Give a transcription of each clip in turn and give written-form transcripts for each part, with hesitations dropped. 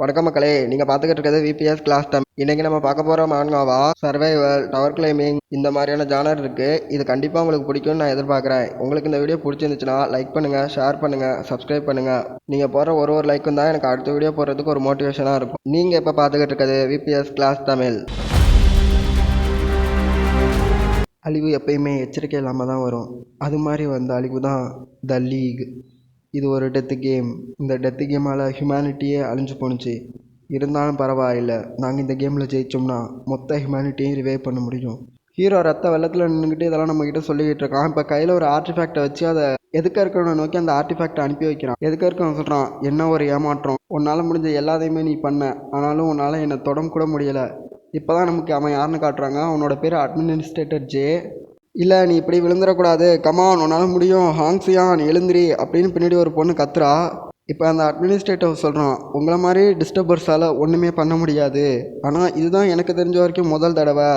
வணக்கம் மக்களே, நீங்க பாத்துக்கிட்டு இருக்கிறது விபிஎஸ் கிளாஸ் டைம். இன்னைக்கு நம்ம பார்க்க போற மாங்காவா சர்வைவல், டவர் கிளைம்பிங் இந்த மாதிரியான ஜானர் இருக்கு. இது கண்டிப்பா உங்களுக்கு பிடிக்கும்னு நான் எதிர்பார்க்கிறேன். உங்களுக்கு இந்த வீடியோ பிடிச்சிருந்துச்சுன்னா லைக் பண்ணுங்க, ஷேர் பண்ணுங்க, சப்ஸ்கிரைப் பண்ணுங்க. நீங்க போற ஒரு லைக்கும் தான் எனக்கு அடுத்த வீடியோ போடுறதுக்கு ஒரு மோட்டிவேஷனா இருக்கும். நீங்க இப்ப பாத்துக்கிட்டு இருக்கிறது விபிஎஸ் கிளாஸ் தமிழ். அழிவு எப்பயுமே எச்சரிக்கை இல்லாமல் தான் வரும். அது மாதிரி வந்த அழிவு தான் த லீக். இது ஒரு டெத்து கேம். இந்த டெத்து கேமால் ஹியூமனிட்டியே அழிஞ்சு போணுச்சு. இருந்தாலும் பரவாயில்ல, நாங்கள் இந்த கேமில் ஜெயிச்சோம்னா மொத்த ஹியூமனிட்டியும் ரிவைவ் பண்ண முடியும். ஹீரோ ரத்த வெள்ளத்தில் நின்றுக்கிட்டு இதெல்லாம் நம்மக்கிட்ட சொல்லிக்கிட்டு இருக்கான். இப்போ கையில் ஒரு ஆர்டிஃபேக்டை வச்சு அதை எதுக்க இருக்கிறவனை நோக்கி அந்த ஆர்டிஃபேக்டை அனுப்பி வைக்கிறான். எதுக்க இருக்கவன் சொல்கிறான், என்ன ஒரு ஏமாற்றம், உன்னால் முடிஞ்ச எல்லாத்தையுமே நீ பண்ண, ஆனாலும் உன்னால் என்னை தொடம் கூட முடியலை. இப்போ தான் நமக்கு அவன் யாருன்னு காட்டுறாங்க. அவனோட பேர் அட்மினிஸ்ட்ரேட்டர் ஜே. இல்லை, நீ இப்படி விழுந்துடக்கூடாது, கமான், உன்னால் முடியும், ஹாங்ஸியான் எழுந்திரி அப்படின்னு பின்னாடி ஒரு பொண்ணு கத்துறா. இப்போ அந்த அட்மினிஸ்ட்ரேட்டர் சொல்கிறான், உங்களை மாதிரி டிஸ்டர்பர்ஸால் ஒன்றுமே பண்ண முடியாது. ஆனால் இதுதான் எனக்கு தெரிஞ்ச வரைக்கும் முதல் தடவை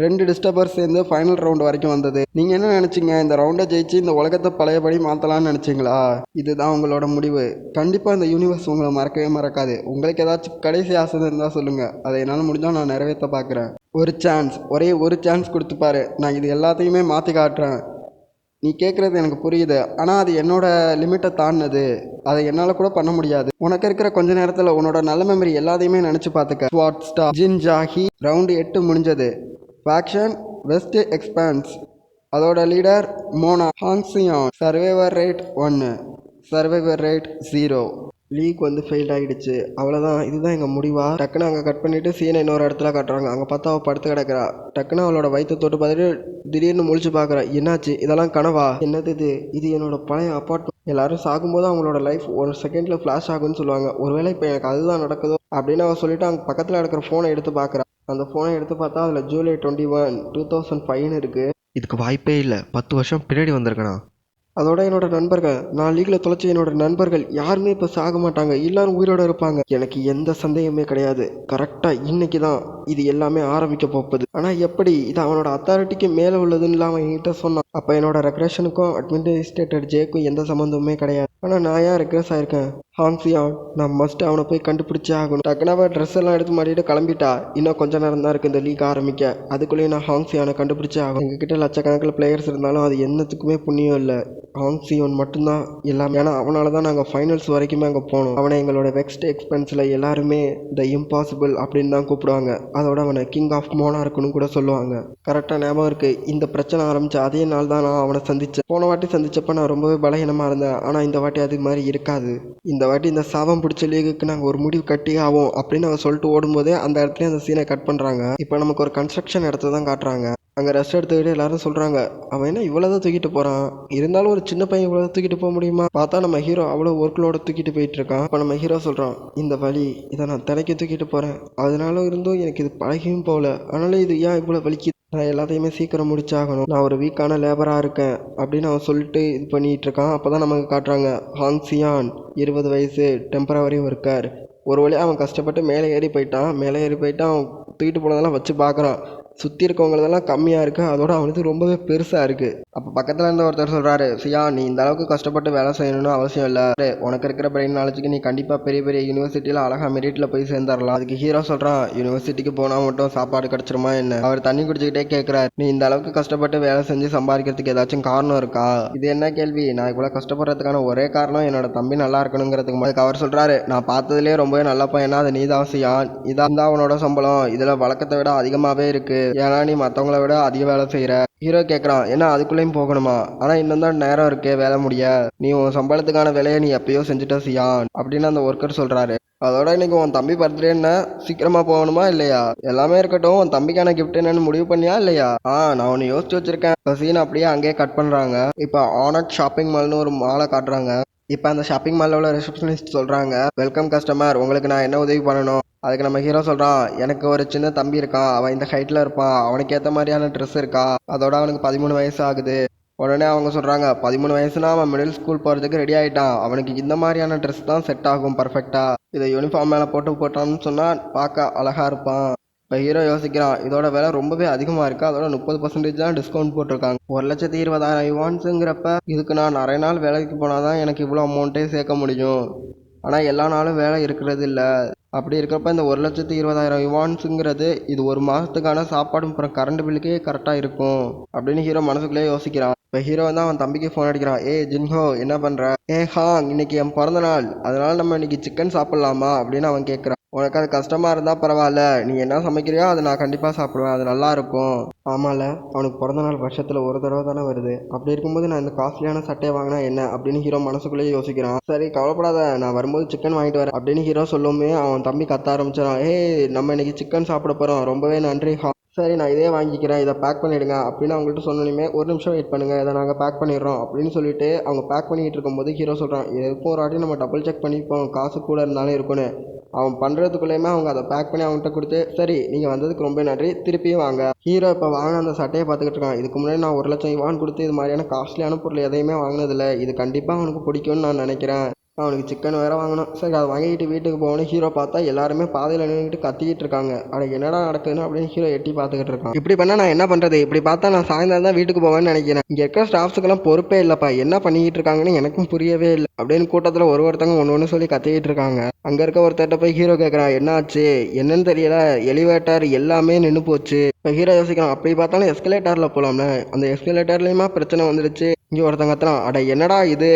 2 டிஸ்டர்பர்ஸ் சேர்ந்து ஃபைனல் ரவுண்டு வரைக்கும் வந்தது. நீங்கள் என்ன நினச்சிங்க, இந்த ரவுண்டை ஜெயிச்சு இந்த உலகத்தை பழையபடி மாற்றலான்னு நினச்சிங்களா? இதுதான் உங்களோட முடிவு. கண்டிப்பாக இந்த யூனிவர்ஸ் உங்களை மறக்கவே மறக்காது. உங்களுக்கு ஏதாச்சும் கடைசி ஆசை இருந்தால் சொல்லுங்கள், அதை என்னால் முடிஞ்சால் நான் நிறைவேற்ற பார்க்குறேன். ஒரு சான்ஸ், ஒரே ஒரு சான்ஸ் கொடுத்துப்பாரு, நான் இது எல்லாத்தையுமே மாற்றி காட்டுறேன். நீ கேட்குறது எனக்கு புரியுது, ஆனால் அது என்னோட லிமிட்டை தாண்டினது. அதை என்னால் கூட பண்ண முடியாது. உனக்கு இருக்கிற கொஞ்ச நேரத்தில் உன்னோட நல்ல மெமரி எல்லாத்தையுமே நினச்சி பார்த்துக்க. ஸ்வாட் ஸ்டார் ஜின் ஜாஹி. ரவுண்டு 8 முடிஞ்சது. ஃபேக்ஷன் வெஸ்ட் எக்ஸ்பான்ஸ், அதோட லீடர் மோனா ஹாங்ஸியான். Survivor rate 1, survivor rate 0. League வந்து ஃபெயில் ஆகிடுச்சு. அவ்வளோதான், இதுதான் எங்கள் முடிவா. டக்குன்னு அங்கே கட் பண்ணிவிட்டு சீனை இன்னொரு இடத்துல காட்டுறாங்க. அங்கே பார்த்தா அவள் படுத்து கிடக்கிறா. டக்குன்னு அவளோட வயிற்று தொட்டு பார்த்துட்டு திடீர்னு முழிச்சு பார்க்குறா. என்னாச்சு, இதெல்லாம் கனவா? என்னது இது என்னோட பழைய அப்பார்ட்மெண்ட். எல்லாரும் சாகும்போது அவங்களோட லைஃப் ஒரு செகண்டில் ஃப்ளாஷ் ஆகுன்னு சொல்லுவாங்க. ஒருவேளை இப்போ எனக்கு அதுதான் நடக்குதோ அப்படின்னு அவள் சொல்லிவிட்டு அங்கே பக்கத்தில் இருக்கிற ஃபோனை எடுத்து பார்க்குறா. அந்த ஃபோனை எடுத்து பார்த்தா அதில் ஜூலை 21, 2005 இருக்குது. இதுக்கு வாய்ப்பே இல்லை. 10 வருஷம் பின்னாடி வந்திருக்கேனா? அதோட என்னோட நண்பர்கள், நான் லீகில் தொலைச்ச என்னோட நண்பர்கள் யாருமே இப்போ சாக மாட்டாங்க, எல்லாரும் உயிரோடு இருப்பாங்க. எனக்கு எந்த சந்தேகமே கிடையாது. கரெக்டாக இன்னைக்கு தான் இது எல்லாமே ஆரம்பிக்க போகுது. ஆனால் எப்படி, இது அவனோட அத்தாரிட்டிக்கு மேலே உள்ளதுன்னு இல்லாமல் என்கிட்ட சொன்னான். அப்போ என்னோட ரெக்ரெஷனுக்கும் அட்மினிஸ்ட்ரேட்டர் ஜேக்கும் எந்த சம்மந்தமே கிடையாது. ஆனால் நான் ஏன் ரெக்ரெஸ் ஆயிருக்கேன்? ஹாங்ஸியான், நான் மஸ்ட் அவனை போய் கண்டுபிடிச்சே ஆகணும். டக்குனாவை ட்ரெஸ் எல்லாம் எடுத்து மாட்டிட்டு கிளம்பிட்டா. இன்னும் கொஞ்ச நேரம் தான் இருக்குது இந்த லீக் ஆரம்பிக்க. அதுக்குள்ளேயே நான் ஹாங்ஸியானை கண்டுபிடிச்சே ஆகும். எங்ககிட்ட லட்சக்கணக்கில் பிளேயர்ஸ் இருந்தாலும் அது என்னத்துக்குமே புண்ணியம் இல்லை. ஹாங்ஸியான் மட்டும்தான் எல்லாமே. ஏன்னா அவனால தான் நாங்கள் ஃபைனல்ஸ் வரைக்குமே அங்கே போனோம். அவனை எங்களோட வெக்ஸ்ட் எக்ஸ்பென்ஸில் எல்லாருமே த இம்பாசிபிள் அப்படின்னு தான் கூப்பிடுவாங்க. அதோட அவனை கிங் ஆஃப் மோனார்க்குன்னு கூட சொல்லுவாங்க. கரெக்டாக ஞாபகம் இருக்குது. இந்த பிரச்சனை ஆரம்பித்த அதே நாள் தான் நான் அவனை சந்தித்தேன். போன வாட்டி சந்தித்தப்போ நான் ரொம்பவே பலகீனமாக இருந்தேன். ஆனால் இந்த வாட்டி அது மாதிரி இருக்காது. இந்த வாட்டி இந்த சாபம் பிடிச்ச லீகுக்கு நாங்கள் ஒரு முடிவு கட்டி ஆகும் அப்படின்னு அவன் சொல்லிட்டு ஓடும்போதே அந்த இடத்துல அந்த சீனை கட் பண்ணுறாங்க. இப்போ நமக்கு ஒரு கன்ஸ்ட்ரக்ஷன் இடத்த தான் காட்டுறாங்க. அங்கே ரெஸ்ட் எடுத்துக்கிட்டு எல்லாரும் சொல்கிறாங்க, அவன் என்ன இவ்வளோதான் தூக்கிட்டு போகிறான், இருந்தாலும் ஒரு சின்ன பையன் இவ்வளோ தூக்கிட்டு போக முடியுமா? பார்த்தா நம்ம ஹீரோ அவ்வளோ ஒர்க்லோட தூக்கிட்டு போயிட்டு இருக்கான். இப்போ நம்ம ஹீரோ சொல்கிறான், இந்த வலி இதை நான் தினைக்கு தூக்கிட்டு போகிறேன், அதனால இருந்தும் எனக்கு இது பழகியும் போகல, ஆனாலும் இது ஏன் இவ்வளோ வலிக்குது, நான் எல்லாத்தையுமே சீக்கிரம் முடிச்சாகணும், நான் ஒரு வீக்கான லேபராக இருக்கேன் அப்படின்னு அவன் சொல்லிட்டு இது பண்ணிகிட்டு இருக்கான். அப்போ தான் நமக்கு காட்டுறாங்க, ஹாங்ஸியான் 20 வயசு, டெம்பரவரி ஒர்க்கர். ஒரு வழியாக அவன் கஷ்டப்பட்டு மேலே ஏறி போயிட்டான். அவன் தூக்கிட்டு போனதெல்லாம் வச்சு பார்க்குறான். சுற்றி இருக்கவங்களதெல்லாம் கம்மியாக இருக்குது, அதோட அவனுக்கு ரொம்பவே பெருசாக இருக்குது. அப்போ பக்கத்தில் இருந்த ஒருத்தர் சொல்கிறாரு, சியா, நீ இந்த அளவுக்கு கஷ்டப்பட்டு வேலை செய்யணும்னு அவசியம் இல்லை. உனக்கு இருக்கிற பிரெயின் நாலேஜுக்கு நீ கண்டிப்பாக பெரிய பெரிய யூனிவர்சிட்டியில் அழகாக மெரிட்டில் போய் சேர்ந்துடலாம். அதுக்கு ஹீரோ சொல்கிறான், யூனிவர்சிட்டிக்கு போனால் மட்டும் சாப்பாடு கிடச்சிருமா என்ன? அவர் தண்ணி குடிச்சிக்கிட்டே கேட்குறாரு, நீ இந்த அளவுக்கு கஷ்டப்பட்டு வேலை செஞ்சு சம்பாதிக்கிறதுக்கு ஏதாச்சும் காரணம் இருக்கா? இது என்ன கேள்வி? நான் இவ்வளோ கஷ்டப்படுறதுக்கான ஒரே காரணம் என்னோட தம்பி நல்லா இருக்கணுங்கிறதுக்கு. அதுக்கு அவர் சொல்கிறாரு, நான் பார்த்ததுலேயே ரொம்பவே நல்ல பையனா அது நீ தான் சியான், இதான் அவனோட சம்பளம், இதில் வழக்கத்தை விட அதிகமாகவே இருக்குது, ஏன்னா நீ மற்றவங்கள விட அதிக வேலை செய்கிற. ஹீரோ கேட்குறான், ஏன்னா அதுக்குள்ளேயும் போகணுமா? ஆனால் இன்னும் தான் நேரம் இருக்கே வேலை முடிய, நீ உன் சம்பளத்துக்கான வேலையை நீ எப்பயோ செஞ்சுட்ட சியான் அப்படின்னு அந்த ஒர்க்கர் சொல்கிறாரு. அதோட இன்னைக்கு உன் தம்பி பர்த்டே, என்ன சீக்கிரமாக போகணுமா இல்லையா? எல்லாமே இருக்கட்டும், உன் தம்பிக்கான கிஃப்ட் என்னன்னு முடிவு பண்ணியா இல்லையா? நான் ஒன்று யோசிச்சு வச்சிருக்கேன். இப்போ சீன் அப்படியே அங்கேயே கட் பண்ணுறாங்க. இப்போ ஆனட் ஷாப்பிங் மால்னு ஒரு மாலை காட்டுறாங்க. இப்போ அந்த ஷாப்பிங் மாலில் உள்ள ரிசப்ஷனிஸ்ட் சொல்கிறாங்க, வெல்கம் கஸ்டமர், உங்களுக்கு நான் என்ன உதவி பண்ணணும்? அதுக்கு நம்ம ஹீரோ சொல்கிறான், எனக்கு ஒரு சின்ன தம்பி இருக்கான், அவன் இந்த ஹைட்டில் இருப்பான், அவனுக்கு ஏற்ற மாதிரியான ட்ரெஸ் இருக்கா, அதோட அவனுக்கு 13 வயசு ஆகுது. உடனே அவங்க சொல்கிறாங்க, 13 வயசுனா அவன் மிடில் ஸ்கூல் போகிறதுக்கு ரெடி ஆகிட்டான், அவனுக்கு இந்த மாதிரியான ட்ரெஸ் தான் செட் ஆகும் பர்ஃபெக்டாக, இதை யூனிஃபார்ம் மேலே போட்டான்னு சொன்னால் பார்க்க அழகாக இருப்பான். இப்போ ஹீரோ யோசிக்கிறான், இதோட விலை ரொம்பவே அதிகமாக இருக்குது, அதோட 30% தான் டிஸ்கவுண்ட் போட்டிருக்காங்க. 1,20,000 யுவான்ஸுங்கிறப்ப இதுக்கு நான் நிறைய நாள் வேலைக்கு போனால் தான் எனக்கு இவ்வளோ அமௌண்ட்டே சேர்க்க முடியும். ஆனால் எல்லா நாளும் வேலை இருக்கிறது இல்லை. அப்படி இருக்கிறப்ப இந்த 1,20,000 யுவான்ஸுங்கிறது இது ஒரு மாதத்துக்கான சாப்பாடும் அப்புறம் கரண்ட் பில்லுக்கே கரெக்டாக இருக்கும் அப்படின்னு ஹீரோ மனசுக்குள்ளே யோசிக்கிறான். இப்போ ஹீரோ வந்து அவன் தம்பிக்கு ஃபோன் அடிக்கிறான். ஜின்ஹோ என்ன பண்ணுற? ஹாங் இன்னைக்கு என் பிறந்த நாள், அதனால நம்ம இன்னைக்கு சிக்கன் சாப்பிட்லாமா அப்படின்னு அவன் கேட்குறான். உனக்கு அது கஷ்டமாக இருந்தால் பரவாயில்ல, நீ என்ன சமைக்கிறியோ அதை நான் கண்டிப்பாக சாப்பிடுவேன், அது நல்லா இருக்கும். ஆமால, அவனுக்கு பிறந்த நாள் வருஷத்தில் ஒரு தடவை தானே வருது. அப்படி இருக்கும்போது நான் இந்த காஸ்ட்லியான சட்டையை வாங்கினா என்ன அப்படின்னு ஹீரோ மனசுக்குள்ளேயே யோசிக்கிறான். சரி கவலைப்படாத, நான் வரும்போது சிக்கன் வாங்கிட்டு வரேன் அப்படின்னு ஹீரோ சொல்லுமே அவன் தம்பி கத்த ஆரம்பிச்சிடான். நம்ம இன்னைக்கு சிக்கன் சாப்பிட போகிறோம், ரொம்பவே நன்றி ஹா. சரி நான் இதே வாங்கிக்கிறேன், இதை பேக் பண்ணிவிடுங்க அப்படின்னு அவங்கள்ட்ட சொன்னோன்னே ஒரு நிமிஷம் வெயிட் பண்ணுங்கள், இதை நாங்கள் பேக் பண்ணிடுறோம் அப்படின்னு சொல்லிட்டு அவங்க பேக் பண்ணிக்கிட்டு இருக்கும்போது ஹீரோ சொல்கிறான், எதுக்கும் ஒரு வாட்டி நம்ம டபுள் செக் பண்ணிப்போம், காசு கூட இருந்தாலும் இருக்குன்னு. அவன் பண்ணுறதுக்குள்ளேயுமே அவங்க அதை பேக் பண்ணி அவன்கிட்ட கொடுத்து, சரி நீங்கள் வந்ததுக்கு ரொம்ப நன்றி, திருப்பியும் வாங்க. ஹீரோ இப்போ வாங்கின அந்த சட்டையை பார்த்துக்கிட்டு இருக்கான். இதுக்கு முன்னாடி நான் 1,00,000 யுவான் கொடுத்து இது மாதிரியான காஸ்ட்லியான பொருள் எதையுமே வாங்கினதில்லை, இது கண்டிப்பாக அவனுக்கு பிடிக்கும்னு நான் நினைக்கிறேன். அவனுக்கு சிக்கன் வேறு வாங்கணும். சரி அதை வாங்கிட்டு வீட்டுக்கு போகணும். ஹீரோ பார்த்தா எல்லாருமே பாதையில் நின்றுட்டு கத்திக்கிட்டு இருக்காங்க. அட என்னடா நடக்குதுன்னு அப்படின்னு ஹீரோ எட்டி பார்த்துக்கிட்டு இருக்கான். இப்படி பண்ணால் நான் என்ன பண்ணுறது? இப்படி பார்த்தா நான் சாயந்தரம் தான் வீட்டுக்கு போவேன்னு நினைக்கிறேன். இங்கே இருக்கிற ஸ்டாஃப்ஸுக்கெல்லாம் பொறுப்பே இல்லைப்பா, என்ன பண்ணிக்கிட்டு இருக்காங்கன்னு எனக்கும் புரியவே இல்லை அப்படின்னு கூட்டத்தில் ஒருத்தங்க ஒன்று சொல்லி கத்திக்கிட்டு இருக்காங்க. அங்கே இருக்க ஒருத்தர்கிட்ட போய் ஹீரோ கேட்குறான், என்னாச்சு என்னன்னு தெரியல, எலிவேட்டர் எல்லாமே நின்று போச்சு. இப்போ ஹீரோ யோசிக்கிறான், அப்படி பார்த்தாலும் எஸ்கலேட்டரில் போகலாம்ல, அந்த எஸ்கலேட்டர்லேயுமா பிரச்சனை வந்துடுச்சு. இங்கே ஒருத்தங்க கத்துறான், அட என்னடா இது,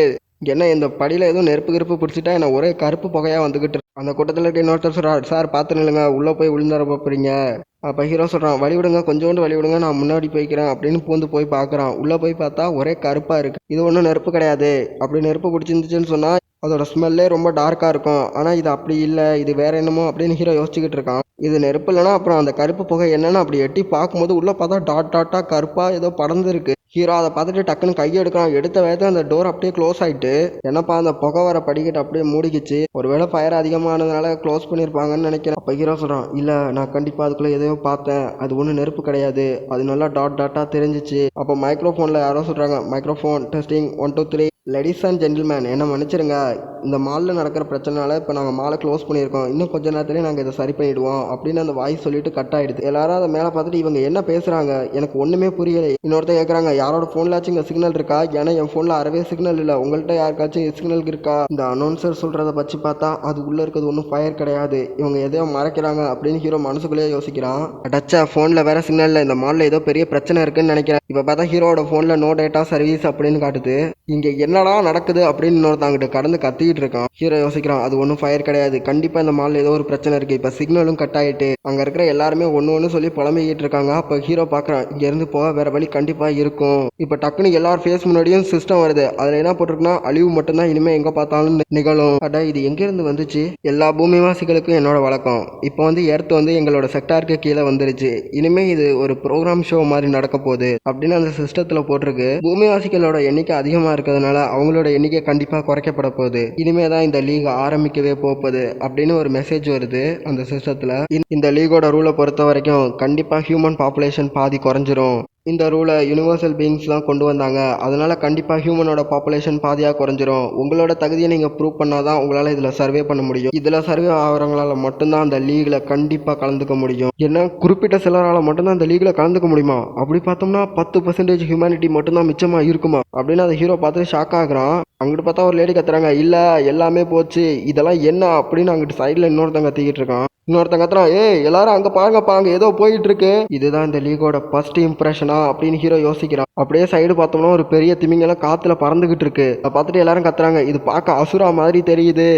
என்ன இந்த படியில் எதுவும் நெருப்பு பிடிச்சிட்டா என்ன ஒரே கருப்பு புகையாக வந்துக்கிட்டு இருக்கு. அந்த கூட்டத்தில் இருக்க இன்னொருத்தர் சொல்கிறார், சார் பார்த்து நில்லுங்க, உள்ளே போய் விழுந்துற போகிறீங்க. அப்போ ஹீரோ சொல்கிறான், வழி விடுங்க, கொஞ்சோண்டு வழி விடுங்க, நான் முன்னாடி போய்க்கிறேன் அப்படின்னு பூந்து போய் பார்க்குறான். உள்ளே போய் பார்த்தா ஒரே கருப்பாக இருக்குது. இது ஒன்றும் நெருப்பு கிடையாது. அப்படி நெருப்பு பிடிச்சிருந்துச்சுன்னு சொன்னால் அதோட ஸ்மெல்லே ரொம்ப டார்க்காக இருக்கும். ஆனால் இது அப்படி இல்லை, இது வேற என்னமோ அப்படின்னு ஹீரோ யோசிச்சுக்கிட்டு இருக்கான். இது நெருப்பு இல்லைனா அப்புறம் அந்த கருப்பு புகை என்னன்னு அப்படி எட்டி பார்க்கும்போது உள்ளே பார்த்தா டாட்டாக கருப்பாக ஏதோ படர்ந்து இருக்கு. ஹீரோ அதை பார்த்துட்டு டக்குன்னு கையை எடுக்கிறான். எடுத்த வேகத்தில் அந்த டோர் அப்படியே க்ளோஸ் ஆகிட்டு, என்னப்பா அந்த புகை வர படிக்கட்டு அப்படியே மூடிக்கிச்சு, ஒருவேளை ஃபயர் அதிகமானதுனால க்ளோஸ் பண்ணியிருப்பாங்கன்னு நினைக்கிறேன். அப்போ ஹீரோ சொல்கிறான், இல்லை நான் கண்டிப்பாக அதுக்குள்ளே எதையோ பார்த்தேன், அது ஒன்றும் நெருப்பு கிடையாது, அது நல்லா டாட்டாக தெரிஞ்சிச்சு. அப்போ மைக்ரோஃபோனில் யாரோ சொல்கிறாங்க, microphone testing 1 2 3. Ladies and gentlemen, என்ன மன்னிச்சிருங்க, இந்த மாலில் நடக்கிற பிரச்சனைனால இப்போ நாங்கள் மாலை க்ளோஸ் பண்ணியிருக்கோம், இன்னும் கொஞ்ச நேரத்துலேயே நாங்கள் இதை சரி பண்ணிவிடுவோம் அப்படின்னு அந்த வாய்ஸ் சொல்லிட்டு கட் ஆகிடுது. எல்லாரும் அதை மேலே பார்த்துட்டு இவங்க என்ன பேசுகிறாங்க எனக்கு ஒன்றுமே புரியலை. இன்னொருத்தர் கேட்குறாங்க, யாரோட ஃபோன்லாச்சும் இங்கே சிக்னல் இருக்கா? ஏன்னா என் ஃபோனில் அறவே சிக்னல் இல்லை, உங்கள்கிட்ட யாருக்காச்சும் சிக்னல் இருக்கா? இந்த அனௌன்சர் சொல்கிறத பற்றி பார்த்தா அது உள்ளே இருக்கிறது ஒன்றும் ஃபயர் கிடையாது, இவங்க எதையோ மறைக்கிறாங்க அப்படின்னு ஹீரோ மனசுக்குள்ளேயே யோசிக்கிறான். அடச்சா ஃபோனில் வேறு சிக்னல் இல்லை, இந்த மாலில் ஏதோ பெரிய பிரச்சனை இருக்குன்னு நினைக்கிறேன். இப்போ பார்த்தா ஹீரோட ஃபோனில் நோ டேட்டா சர்வீஸ் அப்படின்னு காட்டுது. இங்கே என்னடா நடக்குது அப்படின்னு இன்னொருத்தங்கிட்ட கடந்து கத்திக்கிட்டு இருக்கான். ஹீரோ யோசிக்கிறான், அது ஒன்றும் ஃபயர் கிடையாது, கண்டிப்பாக இந்த மாலில் ஏதோ ஒரு பிரச்சனை இருக்குது, இப்போ சிக்னலும் கட் ஆகிட்டு அங்கே இருக்கிற எல்லாருமே ஒன்று சொல்லி புலம்பிக்கிட்டு இருக்காங்க. அப்போ ஹீரோ பார்க்குறான், இங்கேருந்து போக வேற வழி கண்டிப்பாக இருக்கும். இப்போ டக்குன்னு எல்லார் ஃபேஸ் முன்னாடியும் சிஸ்டம் வருது. அதில் என்ன போட்டிருக்குன்னா, அழிவு மட்டும்தான் இனிமேல் எங்கே பார்த்தாலும் நிகழும். அட இது எங்கேருந்து வந்துச்சு? எல்லா பூமிவாசிகளுக்கும் என்னோட வழக்கம், இப்போ வந்து எர்த் வந்து எங்களோட செக்டாருக்கு கீழே வந்துருச்சு, இனிமேல் இது ஒரு ப்ரோக்ராம் ஷோ மாதிரி நடக்க போகுது அப்படின்னு அந்த சிஸ்டத்தில் போட்டிருக்கு. பூமிவாசிகளோட எண்ணிக்கை அதிகமாக இருக்கிறதுனால அவங்களோட எண்ணிக்கை கண்டிப்பாக குறைக்கப்பட போகுது, இனிமே தான் இந்த லீக் ஆரம்பிக்கவே போகுது அப்படின்னு ஒரு மெசேஜ் வருது அந்த சிஸ்டத்தில். இந்த லீகோட ரூலை பொறுத்த வரைக்கும் கண்டிப்பாக ஹியூமன் பாப்புலேஷன் பாதி குறைஞ்சிரும். இந்த ரூலை யூனிவர்சல் பீயிங்ஸ் தான் கொண்டு வந்தாங்க, அதனால கண்டிப்பாக ஹியூமனோட பாப்புலேஷன் பாதியாக குறைஞ்சிரும். உங்களோட தகுதியை நீங்கள் ப்ரூவ் பண்ணாதான் உங்களால் இதில் சர்வே பண்ண முடியும். இதில் சர்வே ஆகிறவங்களால மட்டும்தான் அந்த லீகில் கண்டிப்பாக கலந்துக்க முடியும். ஏன்னா குறிப்பிட்ட சிலரால் மட்டும்தான் அந்த லீகில் கலந்துக்க முடியுமா? அப்படி பார்த்தோம்னா 10% ஹியூமனிட்டி மட்டும்தான் மிச்சமாக இருக்குமா அப்படின்னு அந்த ஹீரோ பார்த்து ஷாக் ஆகுறான். அங்கிட்டு பார்த்தா ஒரு லேடி கத்துறாங்க, இல்லை எல்லாமே போச்சு, இதெல்லாம் என்ன அப்படின்னு அங்கிட்டு சைடில் இன்னொருத்தங்க கத்திக்கிட்டு இருக்கான். இன்னொருத்தங்க கத்துறான், எல்லாரும் அங்கே பாருங்கப்பா, அங்கே ஏதோ போயிட்டு இருக்கு, இதுதான் இந்த லீகோட ஃபர்ஸ்ட் இம்ப்ரெஷனா அப்படின்னு ஹீரோ யோசிக்கிறான். அப்படியே சைடு பார்த்தோம்னா ஒரு பெரிய திமிங்கலம் காத்துல பறந்துகிட்டு இருக்கு. அதை பார்த்துட்டு எல்லாரும் கத்துறாங்க, இது பார்க்க அசுரா மாதிரி தெரியுது.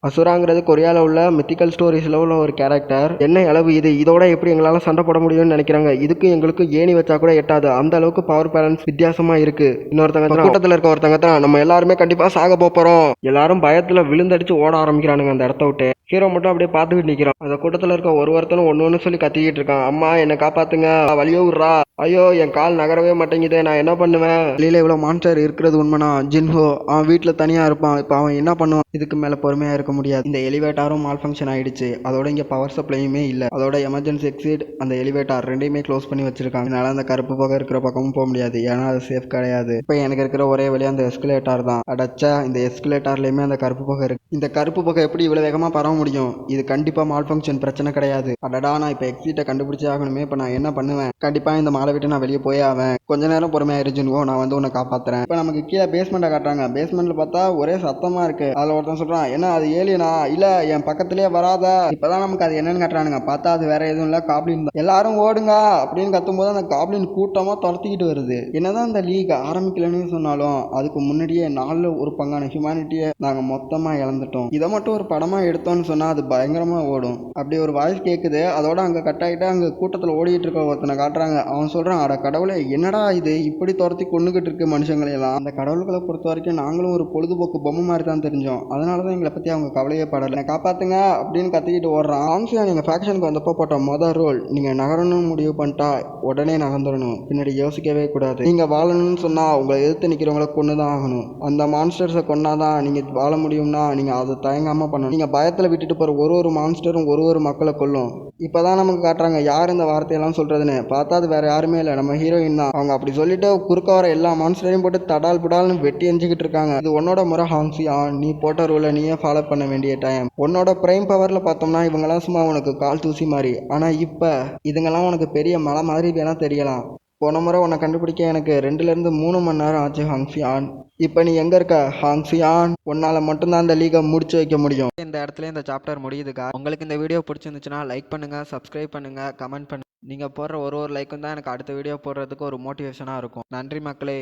அசுராங்கிறது கொரியாவில் உள்ள மித்திக்கல் ஸ்டோரிஸில் உள்ள ஒரு கேரக்டர். என்ன அளவு இது, இதோட எப்படி எங்களால் சண்டை போட முடியும்னு நினைக்கிறாங்க. இதுக்கு எங்களுக்கு ஏணி வச்சா கூட எட்டாது, அந்த அளவுக்கு பவர் பேலன்ஸ் வித்தியாசமா இருக்கு. இன்னொருத்தங்க கூட்டத்தில் இருக்க ஒருத்தங்க தான், நம்ம எல்லாருமே கண்டிப்பா சாக போறோம். எல்லாரும் பயத்துல விழுந்தடிச்சு ஓட ஆரம்பிக்கிறானுங்க அந்த இடத்த விட்டு. ஹீரோ மட்டும் அப்படியே பார்த்துக்கிட்டு நிற்கிறான். அந்த கூட்டத்தில் இருக்க ஒருத்தனும் ஒன்று சொல்லி கத்திக்கிட்டு இருக்கான், அம்மா என்னை காப்பாத்துங்க, வழியோ விட்றா, ஐயோ என் கால் நகரவே மாட்டேங்குது, நான் என்ன பண்ணுவேன்? வெளியில இவ்வளோ மான்ஸ்டர் இருக்கிறது உண்மைனா ஜின்ஹோ அவன் வீட்டில் தனியாக இருப்பான், இப்போ அவன் என்ன பண்ணுவான்? இதுக்கு மேலே பொறுமையாக இருக்க முடியாது. இந்த எலிவேட்டரும் மால் ஃபங்க்ஷன் ஆயிடுச்சு, அதோட இங்கே பவர் சப்ளையுமே இல்லை, அதோட எமர்ஜென்சி எக்ஸிட் அந்த எலிவேட்டர் ரெண்டையுமே க்ளோஸ் பண்ணி வச்சிருக்காங்க. அதனால அந்த கருப்பு போக இருக்கிற பக்கமும் போக முடியாது, ஏன்னா அது சேஃப் கிடையாது. இப்போ எனக்கு இருக்கிற ஒரே வழி அந்த எஸ்கலேட்டர் தான். அடச்சா இந்த எஸ்கலேட்டர்லையுமே அந்த கருப்பு புகை இருக்கு. இந்த கருப்பு புகை எப்படி இவ்வளோ வேகமாக பரவ முடியும்? இது கண்டிப்பாக மால் ஃபங்க்ஷன் பிரச்சனை கிடையாது. அடடா நான் இப்போ எக்ஸிட்டை கண்டுபிடிச்சே ஆகணுமே, இப்போ நான் என்ன பண்ணுவேன்? கண்டிப்பாக இந்த மாலை விட்டு நான் வெளியே போயே ஆவேன். கொஞ்ச நேரம் பொறுமையாக இருந்துச்சுன்னு நான் வந்து உன்னை காப்பாற்றுறேன். இப்போ நமக்கு கீழே பேஸ்மெண்ட்டை காட்டுறாங்க. பேஸ்மெண்ட்டில் பார்த்தா ஒரே சத்தமாக இருக்கு. அதில் ஒருத்தன் சொல்கிறான், ஏன்னா அது ஏலியனா இல்லை என் பக்கத்துலேயே வராத. இப்போதான் நமக்கு அது என்னன்னு காட்டுறானுங்க. பார்த்தா அது வேற எதுவும் இல்லை, காப்ளின் தான். எல்லாரும் ஓடுங்க அப்படின்னு கத்தும்போது அந்த காப்ளின் கூட்டமாக துரத்திக்கிட்டு வருது. என்னதான் இந்த லீக் ஆரம்பிக்கலன்னு சொன்னாலும் அதுக்கு முன்னாடியே 1/4 ஹியூமனிட்டியை நாங்கள் மொத்தமாக இழந்துட்டோம். இதை மட்டும் ஒரு படமாக எடுத்தோம்னு சொன்னால் அது பயங்கரமாக ஓடும். அப்படி ஒரு வாய்ஸ் கேட்குது. அதோட அங்கே கட் ஆகிட்டு அங்கே கூட்டத்தில் ஓடிட்டு இருக்க ஒருத்தனை காட்டுறாங்க. அவன் சொல்கிறான், அட கடவுளே, என்னடா இது இப்படி துரத்தி கொண்டுகிட்டு இருக்கு மனுஷங்களையெல்லாம். அந்த கடவுள்களை பொறுத்த வரைக்கும் நாங்களும் ஒரு பொழுதுபோக்கு பொம்மை மாதிரி தான் தெரிஞ்சோம். அதனால தான் எங்களை பற்றி அவங்க கவலையே படலை. காப்பாற்றுங்க அப்படின்னு கத்திக்கிட்டு ஓடுறான். ஆங்ஸியா நீங்கள் ஃபேக்ஷனுக்கு வந்தப்போ போட்ட மொதல் ரோல், நீங்கள் நகரணும்னு முடிவு பண்ணிட்டா உடனே நகர்ந்துடணும், பின்னாடி யோசிக்கவே கூடாது. நீங்கள் வாழணும்னு சொன்னால் உங்களை எதிர்த்து நிற்கிறவங்கள கொண்டு தான் ஆகணும். அந்த மான்ஸ்டர்ஸை கொண்டாதான் நீங்கள் வாழ முடியும்னா நீங்கள் அதை தயங்காமல் பண்ணணும். நீங்கள் பயத்தில் விட்டுட்டு போகிற ஒரு மான்ஸ்டரும் ஒரு மக்களை கொல்லும். இப்போ தான் நமக்கு காட்டுறாங்க யார் இந்த வார்த்தையெல்லாம் சொல்கிறதுன்னு. பார்த்தா அது வேறு யாருமே இல்லை, நம்ம ஹீரோயின் தான். அவங்க அப்படி சொல்லிட்டு குறுக்க வர எல்லா மான்ஸ்டரையும் போட்டு தடால் புடால்னு வெட்டி எஞ்சிக்கிட்டு இருக்காங்க. இது உன்னோட முறை ஹாங்ஸியா, நீ போட்ட ரூலை நீயே ஃபாலோ பண்ண வேண்டிய டைம். உன்னோட பிரைம் பவரில் பார்த்தோம்னா இவங்கெல்லாம் சும்மா உனக்கு கால் தூசி மாதிரி. ஆனால் இப்போ இதுங்கெல்லாம் உனக்கு பெரிய மலை மாதிரி வேணா தெரியலாம். போன முறை உன்னை கண்டுபிடிக்க எனக்கு 2லேருந்து 3 மணி நேரம் ஆச்சு ஹாங்ஸியான். இப்போ நீ எங்கே இருக்க ஹாங்ஸியான்? உன்னால் மட்டும்தான் அந்த லீகை முடிச்சு வைக்க முடியும். இந்த இடத்துல இந்த சாப்டர் முடியுதுக்கா. உங்களுக்கு இந்த வீடியோ பிடிச்சிருந்துச்சுன்னா லைக் பண்ணுங்கள், சப்ஸ்கிரைப் பண்ணுங்கள், கமெண்ட் பண்ணுங்கள். நீங்கள் போடுற ஒரு லைக்கும் தான் எனக்கு அடுத்த வீடியோ போடுறதுக்கு ஒரு மோட்டிவேஷனாக இருக்கும். நன்றி மக்களே.